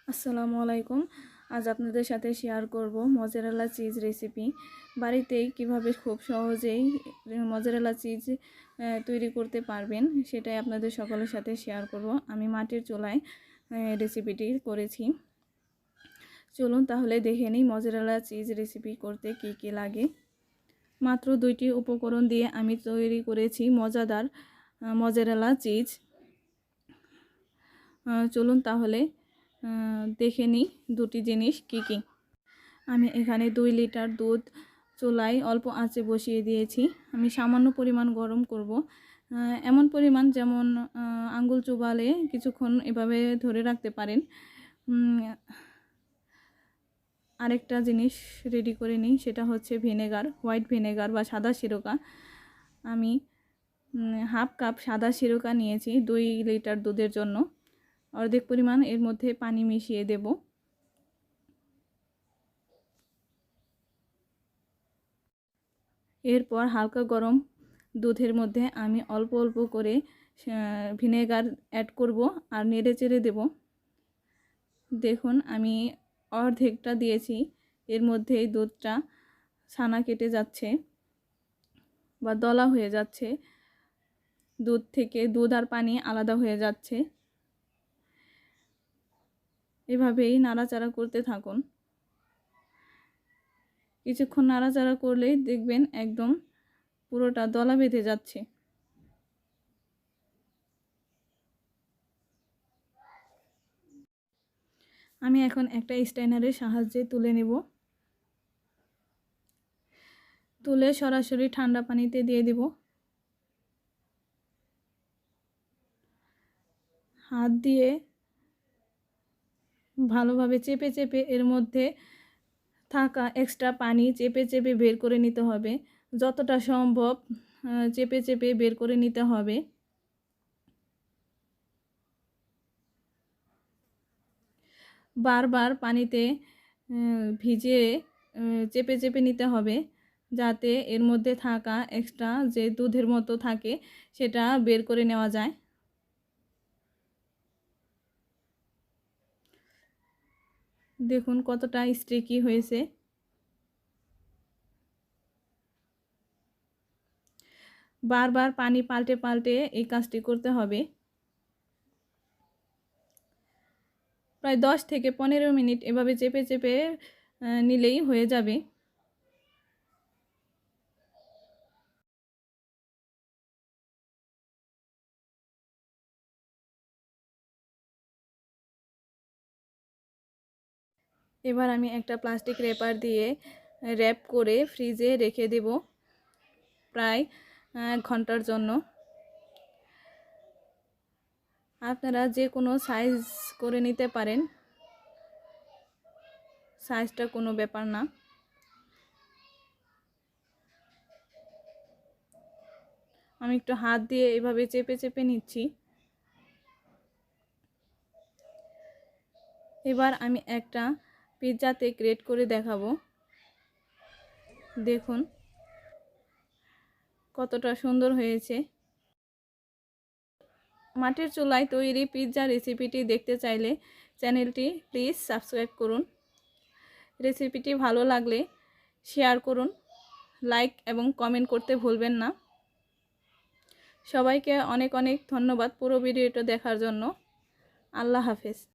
আসসালামু আলাইকুম। আজ আপনাদের সাথে শেয়ার করব মজারেলা চিজ রেসিপি। বাড়িতেই কিভাবে খুব সহজেই মজারেলা চিজ তৈরি করতে পারবেন সেটাই আপনাদের সকলের সাথে শেয়ার করব। আমি মাটির চুলায় রেসিপিটি করেছি। চলুন তাহলে দেখে নিই মজারেলা চিজ রেসিপি করতে কি কি লাগে। মাত্র 2টি উপকরণ দিয়ে আমি তৈরি করেছি মজাদার মজারেলা চিজ। চলুন তাহলে দেখে নিই দুটি জিনিস কি কি। আমি এখানে 2 লিটার দুধ চুলায় অল্প আঁচে বসিয়ে দিয়েছি। আমি সামান্য পরিমাণ গরম করব, এমন পরিমাণ যেমন আঙ্গুল চুবালে কিছুক্ষণ এভাবে ধরে রাখতে পারেন। আরেকটা জিনিস রেডি করে নিই, সেটা হচ্ছে ভিনেগার, হোয়াইট ভিনেগার বা সাদা সিরকা। আমি হাফ কাপ সাদা সিরকা নিয়েছি 2 লিটার দুধের জন্য। অর্ধেক পরিমাণ এর মধ্যে পানি মিশিয়ে দেব। এরপর হালকা গরম দুধের মধ্যে আমি অল্প অল্প করে ভিনেগার অ্যাড করব আর নেড়ে চেড়ে দেব। দেখুন আমি অর্ধেকটা দিয়েছি, এর মধ্যেই দুধটা ছানা কেটে যাচ্ছে বা দলা হয়ে যাচ্ছে, দুধ থেকে দুধ আর পানি আলাদা হয়ে যাচ্ছে। এভাবেই নাড়াচাড়া করতে থাকুন। কিছুক্ষণ নাড়াচাড়া করলেই দেখবেন একদম পুরোটা দলা বেঁধে যাচ্ছে। আমি এখন একটা স্ট্রেনারের সাহায্যে তুলে নেব। তুলে সরাসরি ঠান্ডা পানিতে দিয়ে দেব। হাত দিয়ে ভালোভাবে চেপে চেপে এর মধ্যে থাকা এক্সট্রা পানি চেপে চেপে বের করে নিতে হবে। যতটা সম্ভব চেপে চেপে বের করে নিতে হবে। বারবার পানিতে ভিজিয়ে চেপে চেপে নিতে হবে, যাতে এর মধ্যে থাকা এক্সট্রা যে দুধের মতো থাকে সেটা বের করে নেওয়া যায়। দেখুন কতটা স্টিকি হয়েছে। বারবার পানি পাল্টে পাল্টে এই কাজটি করতে হবে। প্রায় 10 থেকে 15 মিনিট এভাবে চেপে চেপে নিলেই হয়ে যাবে। এবার আমি একটা প্লাস্টিক র্যাপার দিয়ে র্যাপ করে ফ্রিজে রেখে দেব প্রায় 1 ঘন্টার জন্য। আপনারা যে কোনো সাইজ করে নিতে পারেন, সাইজটা কোনো ব্যাপার না। আমি একটু হাত দিয়ে এভাবে চেপে চেপে নিচ্ছি। এবার আমি একটা পিৎজাতে গ্রেট করে দেখাবো। দেখুন কতটা সুন্দর হয়েছে। মাটির চুলায় তৈরি পিৎজা রেসিপিটি দেখতে চাইলে চ্যানেলটি প্লিজ সাবস্ক্রাইব করুন। রেসিপিটি ভালো লাগলে শেয়ার করুন, লাইক এবং কমেন্ট করতে ভুলবেন না। সবাইকে অনেক অনেক ধন্যবাদ পুরো ভিডিওটা দেখার জন্য। আল্লাহ হাফেজ।